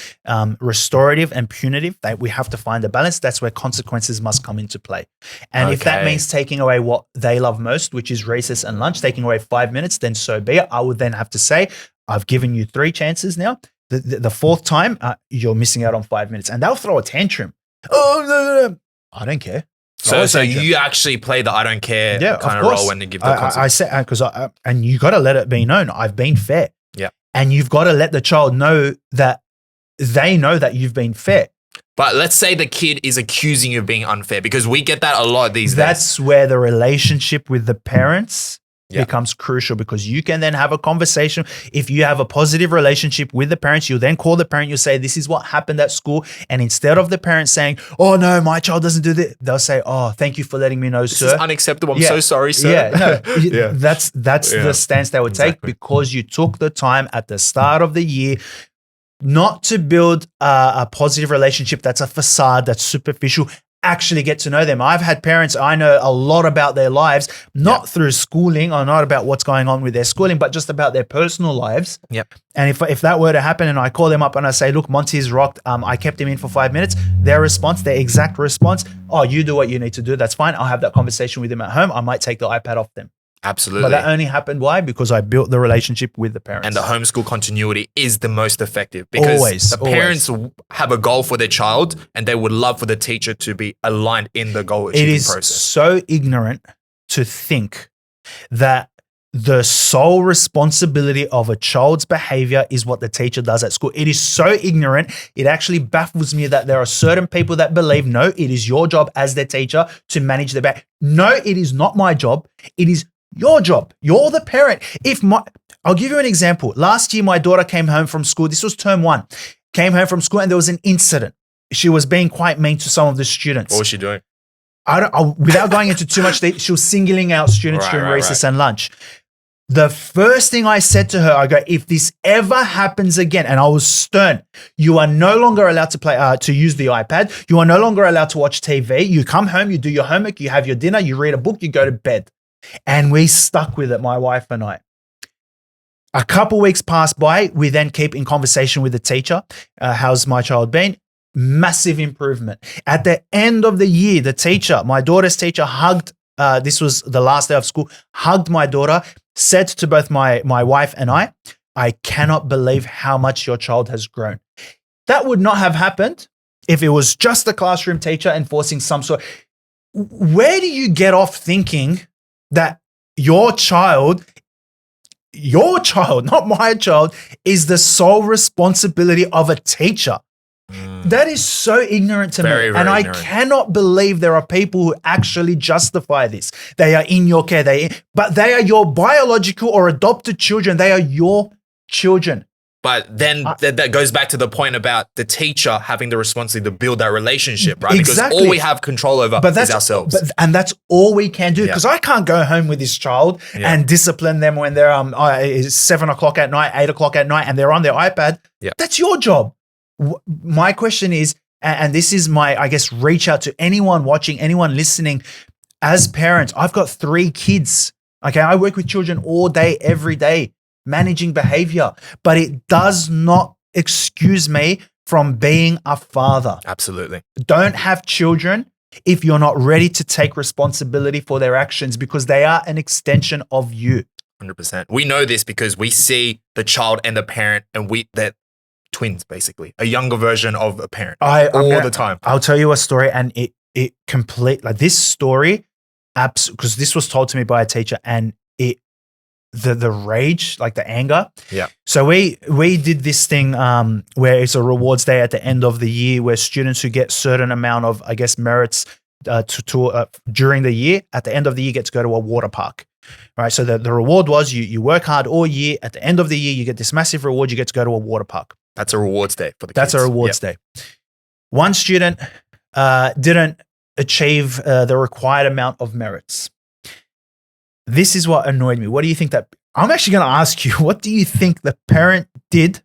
restorative and punitive, that we have to find a balance. That's where consequences must come into play. And if that means taking away what they love most, which is recess and lunch, taking away 5 minutes, then so be it. I would then have to say, I've given you 3 chances now. The 4th time, you're missing out on 5 minutes, and they'll throw a tantrum. Oh, no. I don't care. So you actually play the I don't care kind of role when you give the consequence. I said, because and you got to let it be known, I've been fair. Yeah. And you've got to let the child know that they know that you've been fair. But let's say the kid is accusing you of being unfair, because we get that a lot these days. That's where the relationship with the parents becomes crucial, because you can then have a conversation. If you have a positive relationship with the parents, you'll then call the parent, you'll say, this is what happened at school. And instead of the parent saying, oh no, my child doesn't do this, they'll say, oh, thank you for letting me know, This sir. is unacceptable. I'm so sorry, sir. That's the stance they would take, because you took the time at the start of the year not to build a positive relationship that's a facade, that's superficial. Actually get to know them. I've had parents, I know a lot about their lives, not through schooling or not about what's going on with their schooling, but just about their personal lives. Yep. And if that were to happen and I call them up and I say, look, Monty's rocked, I kept him in for 5 minutes, their exact response, oh, you do what you need to do, that's fine. I'll have that conversation with them at home. I might take the iPad off them. Absolutely. But that only happened, why? Because I built the relationship with the parents. And the homeschool continuity is the most effective, because the parents have a goal for their child and they would love for the teacher to be aligned in the goal achieving process. It is so ignorant to think that the sole responsibility of a child's behavior is what the teacher does at school. It is so ignorant. It actually baffles me that there are certain people that believe, no, it is your job as their teacher to manage their behavior. No, it is not my job. It is your job. You're the parent. I'll give you an example. Last year, my daughter came home from school. This was term 1. Came home from school and there was an incident. She was being quite mean to some of the students. What was she doing? Without going into too much detail, she was singling out students during recess and lunch. The first thing I said to her, I go, if this ever happens again, and I was stern, you are no longer allowed to use the iPad. You are no longer allowed to watch TV. You come home, you do your homework, you have your dinner, you read a book, you go to bed. And we stuck with it, my wife and I. A couple weeks passed by. We then keep in conversation with the teacher. How's my child been? Massive improvement. At the end of the year, the teacher, my daughter's teacher, hugged, this was the last day of school, hugged my daughter, said to both my wife and I cannot believe how much your child has grown. That would not have happened if it was just the classroom teacher enforcing some sort. Where do you get off thinking that your child, not my child, is the sole responsibility of a teacher? That is so ignorant to me. Very And I ignorant. cannot believe there are people who actually justify this. They are in your care, but they are your biological or adopted children. They are your children. But then that goes back to the point about the teacher having the responsibility to build that relationship, right? Exactly. Because all we have control over is ourselves. And that's all we can do, because I can't go home with this child and discipline them when they're it's 7 o'clock at night, 8 o'clock at night, and they're on their iPad. Yeah. That's your job. My question is, and this is my, I guess, reach out to anyone watching, anyone listening. As parents, I've got 3 kids. Okay, I work with children all day, every day, managing behavior, but it does not excuse me from being a father. Absolutely. Don't have children if you're not ready to take responsibility for their actions, because they are an extension of you. 100%. We know this because we see the child and the parent, and they're twins, basically, a younger version of a parent all the time. I'll tell you a story, and it complete, like this story, because this was told to me by a teacher, and the rage, like the anger. Yeah. So we did this thing where it's a rewards day at the end of the year, where students who get certain amount of, I guess, merits during the year, at the end of the year, get to go to a water park. Right. So the reward was you work hard all year. At the end of the year, you get this massive reward. You get to go to a water park. That's a rewards day for the kids. That's a rewards day. One student didn't achieve the required amount of merits. This is what annoyed me. What do you think that? I'm actually going to ask you, what do you think the parent did?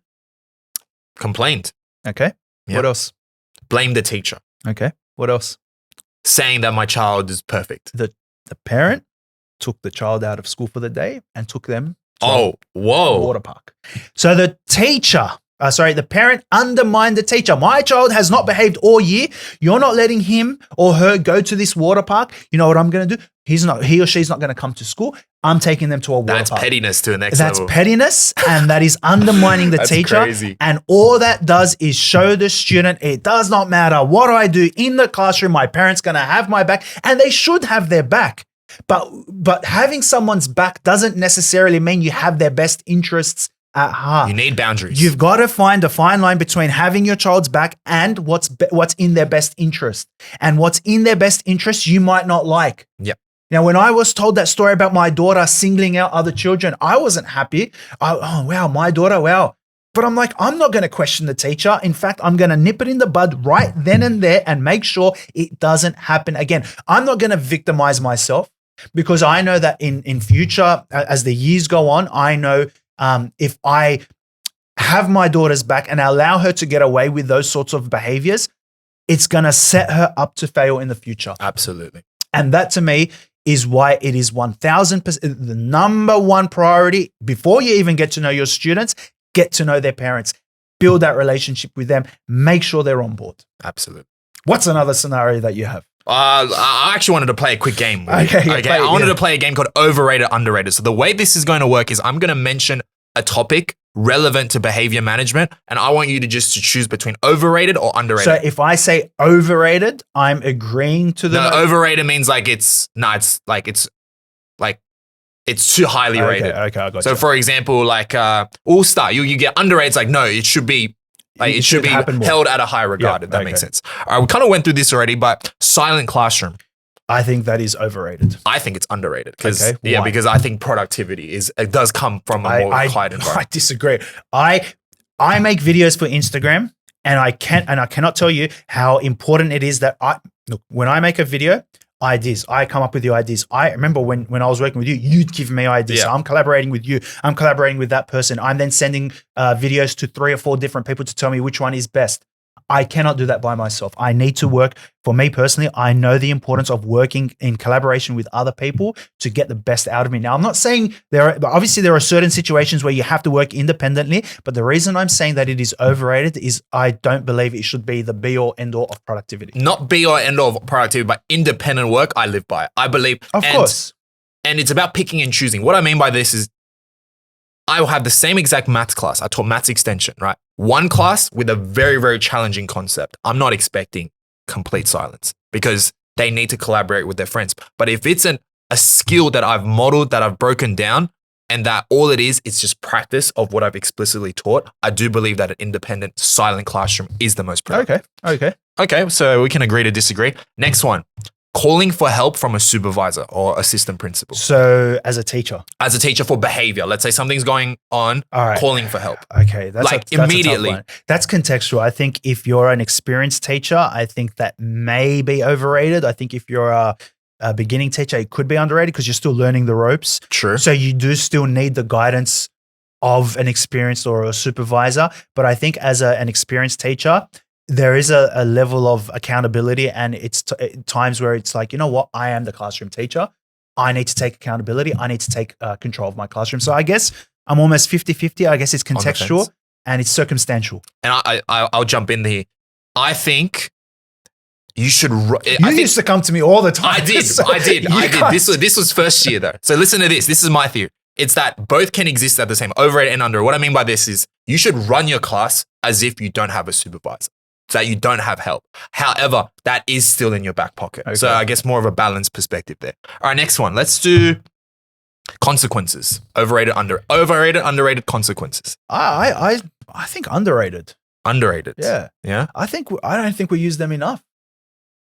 Complained. Okay. Yep. What else? Blame the teacher. Okay. What else? Saying that my child is perfect. The parent took the child out of school for the day and took them to a water park. So the teacher, the parent undermined the teacher. My child has not behaved all year. You're not letting him or her go to this water park. You know what I'm going to do? He or she's not going to come to school. I'm taking them to a water park. That's pettiness to the next level. That's pettiness, and that is undermining the teacher. Crazy. And all that does is show the student, it does not matter what I do in the classroom, my parents going to have my back, and they should have their back. But having someone's back doesn't necessarily mean you have their best interests at heart. You need boundaries. You've got to find a fine line between having your child's back and what's in their best interest. And what's in their best interest, you might not like. Yep. Now, when I was told that story about my daughter singling out other children, I wasn't happy. Oh, wow, my daughter, wow. But I'm like, I'm not going to question the teacher. In fact, I'm going to nip it in the bud right then and there and make sure it doesn't happen again. I'm not going to victimize myself because I know that in future, as the years go on, I know if I have my daughter's back and allow her to get away with those sorts of behaviors, it's going to set her up to fail in the future. Absolutely. And that to me is why it is 1000% the number one priority before you even get to know your students. Get to know their parents, build that relationship with them, make sure they're on board. Absolutely. What's another scenario that you have? I actually wanted to play a quick game. Okay. I wanted to play a game called Overrated, Underrated. So the way this is going to work is I'm going to mention a topic relevant to behavior management, and I want you to just to choose between overrated or underrated. So if I say overrated, I'm agreeing to the overrated means it's too highly rated. Okay, I got So you. for example, like All Star, you get underrated. It's like, no, it should be like it should be held at a high regard, if that makes sense. All right, we kind of went through this already, but silent classroom. I think that is overrated. I think it's underrated because Why? because I think productivity does come from a more quiet environment. I disagree. I make videos for Instagram, and I cannot tell you how important it is that when I make a video, ideas. I come up with the ideas. I remember when I was working with you, you'd give me ideas. Yeah. So I'm collaborating with you. I'm collaborating with that person. I'm then sending videos to 3 or 4 different people to tell me which one is best. I cannot do that by myself. I need to work. For me personally, I know the importance of working in collaboration with other people to get the best out of me. Now, I'm not saying there are certain situations where you have to work independently, but the reason I'm saying that it is overrated is I don't believe it should be the be all end all of productivity. Not be all end all of productivity, but independent work. I live by it. I believe. Of course. And it's about picking and choosing. What I mean by this is I will have the same exact maths class. I taught maths extension, right? One class with a very, very challenging concept. I'm not expecting complete silence because they need to collaborate with their friends. But if it's a skill that I've modeled, that I've broken down, and that all it is, it's just practice of what I've explicitly taught, I do believe that an independent, silent classroom is the most productive. Okay, so we can agree to disagree. Next one. Calling for help from a supervisor or assistant principal. So as a teacher for behavior, let's say something's going on, calling for help. Okay. That's immediately. a tough one. That's contextual. I think if you're an experienced teacher, I think that may be overrated. I think if you're a beginning teacher, it could be underrated because you're still learning the ropes. True. So you do still need the guidance of an experienced or a supervisor. But I think as an experienced teacher, there is a level of accountability, and it's times where it's like, you know what, I am the classroom teacher. I need to take accountability. I need to take control of my classroom. So I guess I'm almost 50-50. I guess it's contextual and it's circumstantial. And I'll jump in here. I think you should. You used to come to me all the time. I did. This was first year though. So listen to this. This is my theory. It's that both can exist at the same, overrated and under. What I mean by this is you should run your class as if you don't have a supervisor. So that you don't have help. However, that is still in your back pocket. Okay. So I guess more of a balanced perspective there. All right, next one. Let's do consequences. Overrated, underrated consequences. I think underrated. Underrated. Yeah. Yeah. I don't think we use them enough.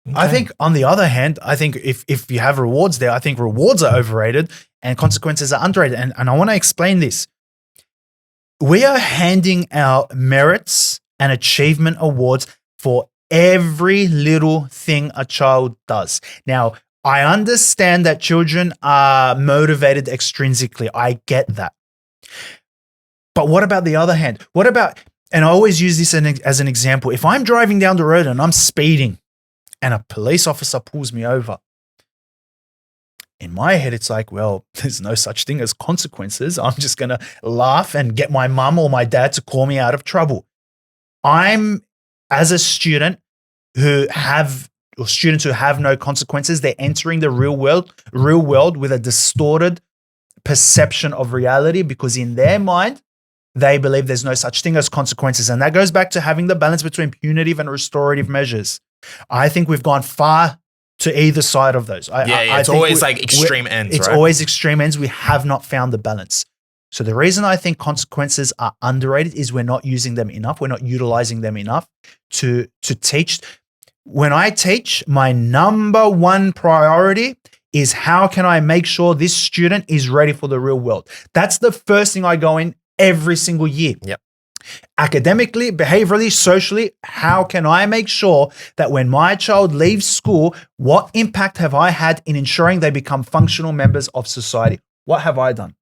Okay. I think on the other hand, I think if you have rewards there, I think rewards are overrated and consequences are underrated. And I want to explain this. We are handing out merits and achievement awards for every little thing a child does. Now, I understand that children are motivated extrinsically. I get that. But what about the other hand? And I always use this as an example. If I'm driving down the road and I'm speeding and a police officer pulls me over, in my head, it's like, well, there's no such thing as consequences. I'm just going to laugh and get my mum or my dad to call me out of trouble. As a student students who have no consequences, they're entering the real world with a distorted perception of reality because in their mind, they believe there's no such thing as consequences. And that goes back to having the balance between punitive and restorative measures. I think we've gone far to either side of those. It's always like extreme ends, It's always extreme ends. We have not found the balance. So the reason I think consequences are underrated is we're not using them enough. We're not utilizing them enough to teach. When I teach, my number one priority is how can I make sure this student is ready for the real world? That's the first thing I go in every single year. Yep. Academically, behaviorally, socially, how can I make sure that when my child leaves school, what impact have I had in ensuring they become functional members of society? What have I done?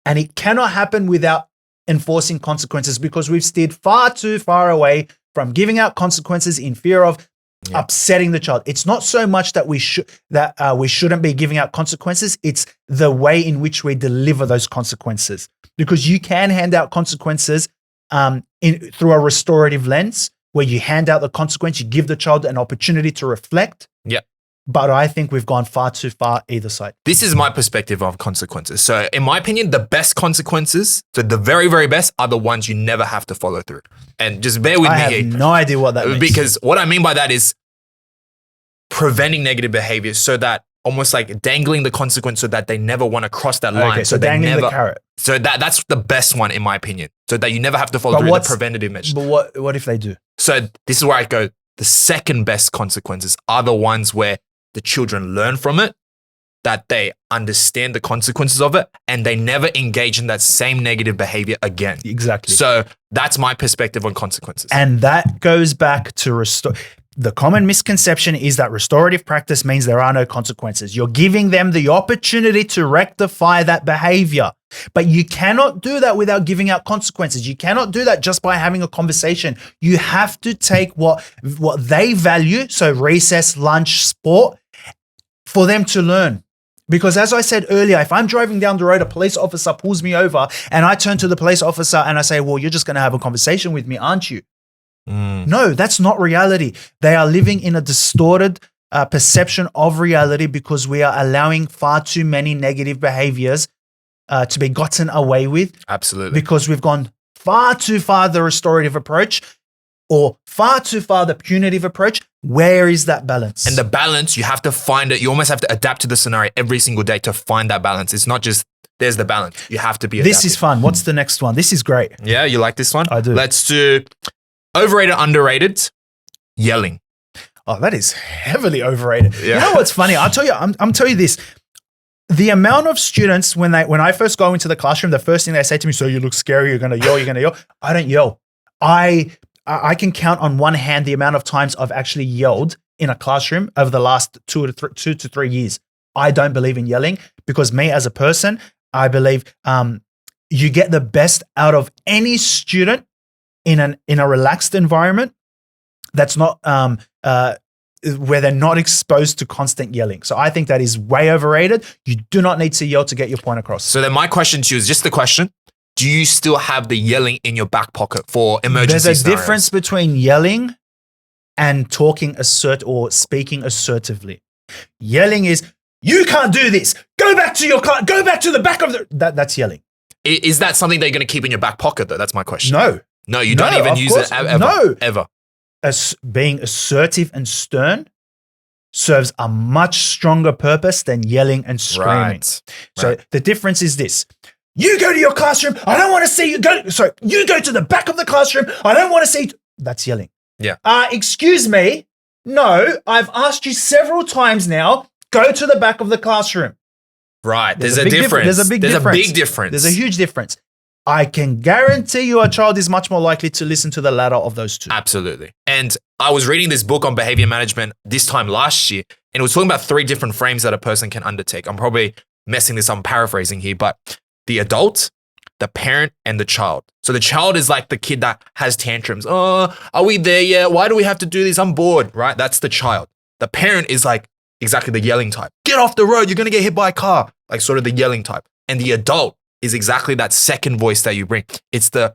And it cannot happen without enforcing consequences, because we've steered far too far away from giving out consequences in fear of upsetting the child. It's not so much that we shouldn't be giving out consequences. It's the way in which we deliver those consequences, because you can hand out consequences through a restorative lens, where you hand out the consequence, you give the child an opportunity to reflect. Yeah. But I think we've gone far too far either side. This is my perspective of consequences. So in my opinion, the best consequences, so the very, very best, are the ones you never have to follow through. And just bear with me I here. have no idea what that means. Because what I mean by that is preventing negative behavior, so that almost like dangling the consequence so that they never want to cross that line. Okay, so dangling the carrot. So that's the best one in my opinion. So that you never have to follow through the preventative measures. But what if they do? So this is where I go. The second best consequences are the ones where the children learn from it, that they understand the consequences of it, and they never engage in that same negative behavior again. Exactly. So that's my perspective on consequences. And that goes back to restore. The common misconception is that restorative practice means there are no consequences. You're giving them the opportunity to rectify that behavior. But you cannot do that without giving out consequences. You cannot do that just by having a conversation. You have to take what they value, so recess, lunch, sport, for them to learn. Because as I said earlier, if I'm driving down the road, a police officer pulls me over, and I turn to the police officer and I say, well, you're just going to have a conversation with me, aren't you? No, that's not reality. They are living in a distorted perception of reality, because we are allowing far too many negative behaviors to be gotten away with. Absolutely. Because we've gone far too far the restorative approach, or far too far the punitive approach. Where is that balance? And the balance, you have to find it. You almost have to adapt to the scenario every single day to find that balance. It's not just there's the balance. You have to be adaptive. This is fun. What's the next one? This is great. Yeah, you like this one? I do. Let's do overrated, underrated, yelling. Oh, that is heavily overrated. Yeah. You know what's funny? I'll tell you. I'm telling you this. The amount of students when I first go into the classroom, the first thing they say to me, "So you look scary. You're gonna yell. You're gonna yell." I don't yell. I can count on one hand the amount of times I've actually yelled in a classroom over the last 2 to 3 years. I don't believe in yelling, because me as a person, I believe you get the best out of any student in a relaxed environment that's not where they're not exposed to constant yelling. So I think that is way overrated. You do not need to yell to get your point across. So then my question to you is just the question. Do you still have the yelling in your back pocket for emergency There's a scenarios? difference between yelling and talking or speaking assertively. Yelling is, you can't do this. Go back to your car. Go back to the back of that's yelling. Is that something they're going to keep in your back pocket though? That's my question. No. No, you don't even use it ever. No. Ever. Being assertive and stern serves a much stronger purpose than yelling and screaming. Right. So the difference is this. You go to your classroom. I don't want to see you go. Sorry, you go to the back of the classroom. I don't want to see. That's yelling. Yeah. Excuse me. No, I've asked you several times now. Go to the back of the classroom. Right. There's a difference. There's a big difference. There's a big difference. There's a huge difference. I can guarantee you a child is much more likely to listen to the latter of those two. Absolutely. And I was reading this book on behavior management this time last year, and it was talking about 3 different frames that a person can undertake. I'm probably messing this up, I'm paraphrasing here, but the adult, the parent, and the child. So the child is like the kid that has tantrums. Oh, are we there yet? Why do we have to do this? I'm bored, right? That's the child. The parent is like exactly the yelling type. Get off the road. You're going to get hit by a car. Like sort of the yelling type. And the adult is exactly that second voice that you bring. It's the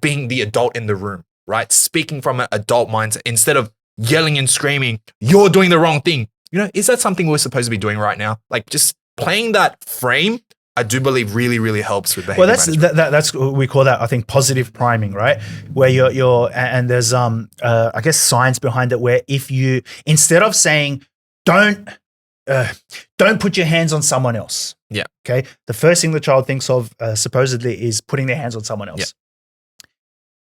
being the adult in the room, right? Speaking from an adult mindset instead of yelling and screaming, you're doing the wrong thing. You know, is that something we're supposed to be doing right now? Like just playing that frame, I do believe really, really helps with behavior management. That's we call that, I think, positive priming, right? Where you're and there's I guess science behind it, where if you, instead of saying don't put your hands on someone else. Yeah. Okay. The first thing the child thinks of supposedly is putting their hands on someone else. Yeah.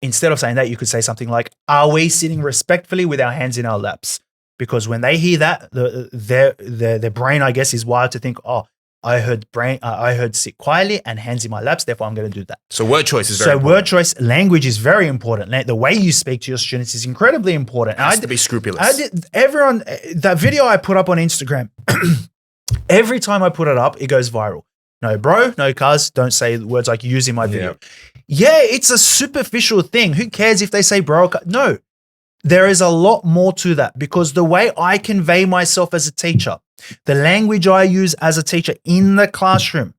Instead of saying that, you could say something like, are we sitting respectfully with our hands in our laps? because when they hear that, their brain, I guess, is wired to think, oh, I heard sit quietly and hands in my laps, therefore I'm going to do that. So word choice is very important. Word choice, language is very important. The way you speak to your students is incredibly important. It has to be scrupulous. That video I put up on Instagram, every time I put it up, it goes viral. No, bro, no, cuz, don't say words like use in my video. Yeah, it's a superficial thing. Who cares if they say bro? No, there is a lot more to that, because the way I convey myself as a teacher, the language I use as a teacher in the classroom,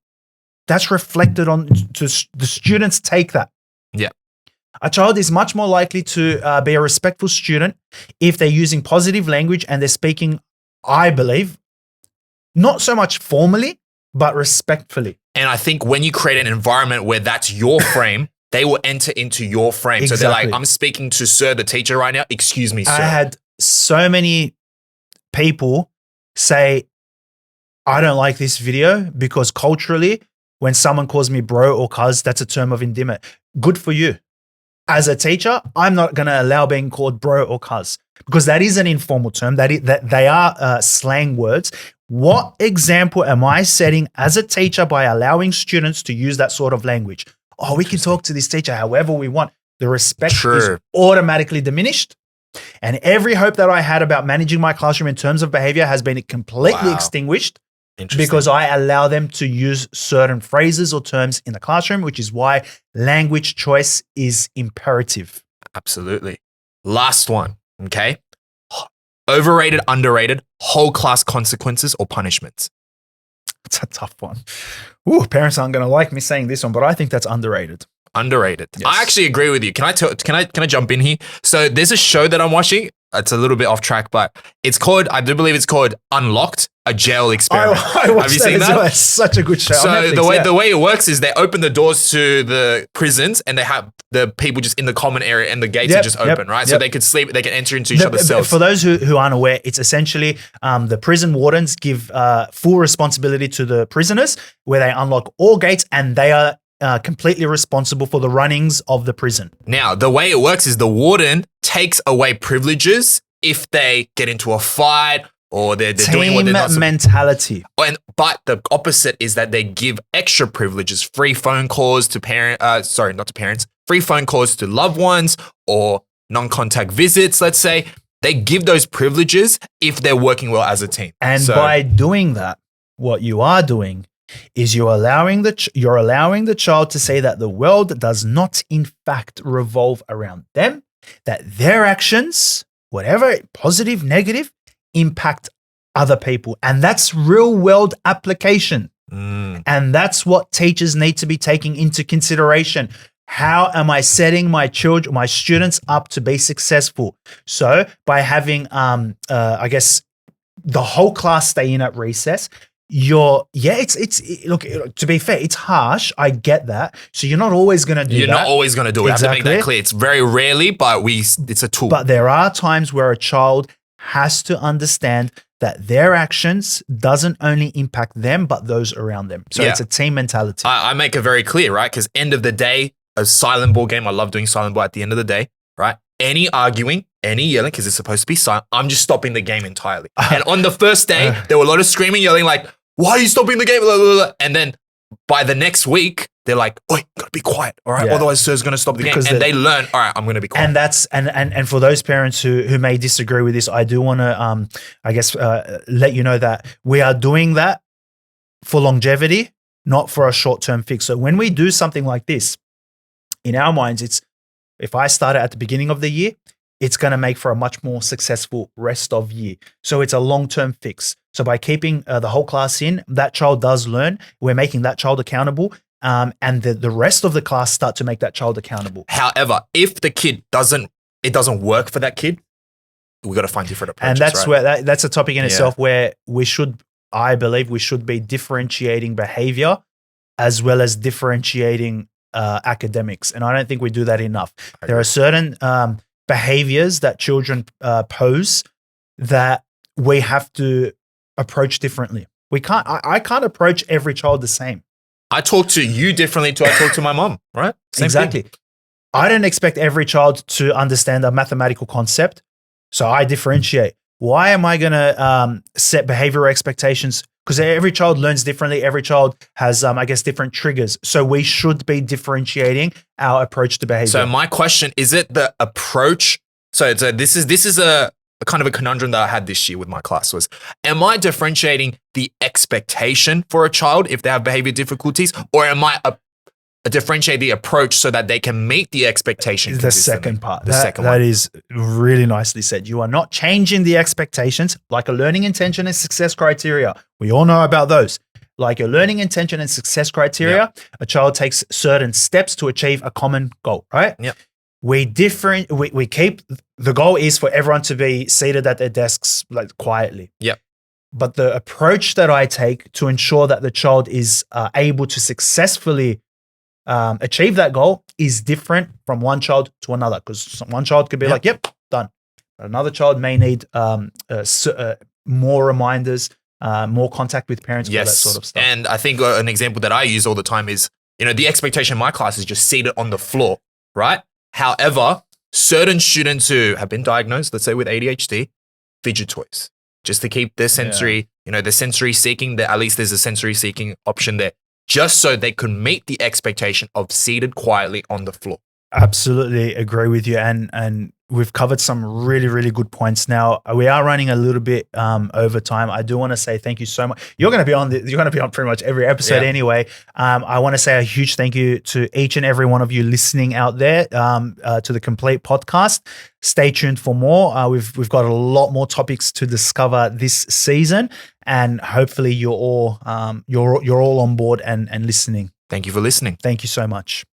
that's reflected on to the students take that. Yeah. A child is much more likely to be a respectful student if they're using positive language and they're speaking, I believe, not so much formally, but respectfully. And I think when you create an environment where that's your frame, they will enter into your frame. Exactly. So they're like, I'm speaking to sir, the teacher right now. Excuse me, sir. I had so many people say, I don't like this video because culturally, when someone calls me bro or cuz, that's a term of endearment. Good for you. As a teacher, I'm not going to allow being called bro or cuz, because that is an informal term. That they are slang words. What example am I setting as a teacher by allowing students to use that sort of language? Oh, we can talk to this teacher however we want. The respect is automatically diminished. And every hope that I had about managing my classroom in terms of behavior has been completely extinguished, because I allow them to use certain phrases or terms in the classroom, which is why language choice is imperative. Absolutely. Last one, okay? Overrated, underrated, whole class consequences or punishments. It's a tough one. Ooh, parents aren't going to like me saying this one, but I think that's underrated. Underrated. Yes. I actually agree with you. Can I jump in here? So there's a show that I'm watching. It's a little bit off track, but I do believe it's called Unlocked, a jail experiment. Have you seen that? It's such a good show. So Netflix, the way it works is they open the doors to the prisons and they have the people just in the common area and the gates are just open, right? So they could sleep, they can enter into each other's cells. For those who aren't aware, it's essentially the prison wardens give full responsibility to the prisoners, where they unlock all gates and they are completely responsible for the runnings of the prison. Now, the way it works is the warden takes away privileges if they get into a fight or they're doing what they're not supposed to. Mentality. But the opposite is that they give extra privileges, free phone calls to free phone calls to loved ones or non-contact visits, let's say. They give those privileges if they're working well as a team. And by doing that, what you are doing is you're allowing the child to say that the world does not in fact revolve around them, that their actions, whatever positive, negative, impact other people. And that's real world application. And that's what teachers need to be taking into consideration. How am I setting my students up to be successful? So by having, I guess, the whole class stay in at recess, look, to be fair, it's harsh. I get that. So you're not always going to do that. You're not always going to do it. Exactly. I have to make that clear. It's very rarely, but it's a tool. But there are times where a child has to understand that their actions doesn't only impact them, but those around them. So it's a team mentality. I make it very clear, right? Because end of the day, a silent ball game, I love doing silent ball at the end of the day, right? Any arguing, any yelling, because it's supposed to be silent, I'm just stopping the game entirely. And on the first day, there were a lot of screaming, yelling like, why are you stopping the game? Blah, blah, blah. And then by the next week, they're like, oi, gotta be quiet, all right? Otherwise, sir's gonna stop the game. And they learn, all right, I'm gonna be quiet. And that's and for those parents who may disagree with this, I do want to let you know that we are doing that for longevity, not for a short-term fix. So when we do something like this, in our minds, it's if I start it at the beginning of the year, it's going to make for a much more successful rest of year. So it's a long-term fix. So by keeping the whole class in, that child does learn. We're making that child accountable, and the rest of the class start to make that child accountable. However, if the kid doesn't work for that kid, we got to find different approaches. And that's where that's a topic in itself where I believe we should be differentiating behavior as well as differentiating academics. And I don't think we do that enough. There are certain behaviors that children pose that we have to approach differently. I can't approach every child the same. I talk to you differently to I talk to my mom, right? Same exactly. thing. I don't expect every child to understand a mathematical concept. So I differentiate. Why am I going to set behavioral expectations? Because every child learns differently. Every child has, I guess, different triggers. So we should be differentiating our approach to behavior. So my question, is it the approach? So this is a kind of a conundrum that I had this year with my class was, am I differentiating the expectation for a child if they have behavior difficulties, or am I differentiate the approach so that they can meet the expectation? The second part. The second that one. is really nicely said. You are not changing the expectations like a learning intention and success criteria. We all know about those. Like your learning intention and success criteria, a child takes certain steps to achieve a common goal, right? Yeah. We keep the goal is for everyone to be seated at their desks like quietly. Yeah. But the approach that I take to ensure that the child is able to successfully achieve that goal is different from one child to another, because one child could be like, yep, done. But another child may need more reminders, more contact with parents, all that sort of stuff. And I think an example that I use all the time is, the expectation in my class is just seated on the floor, right? However, certain students who have been diagnosed, let's say with ADHD, fidget toys, just to keep their sensory, the sensory seeking, at least there's a sensory seeking option there, just so they could meet the expectation of seated quietly on the floor. Absolutely agree with you. And we've covered some really, really good points. Now we are running a little bit over time. I do want to say thank you so much. You're going to be on pretty much every episode anyway. I want to say a huge thank you to each and every one of you listening out there to the complete podcast. Stay tuned for more. We've got a lot more topics to discover this season, and hopefully you're all on board and listening. Thank you for listening. Thank you so much.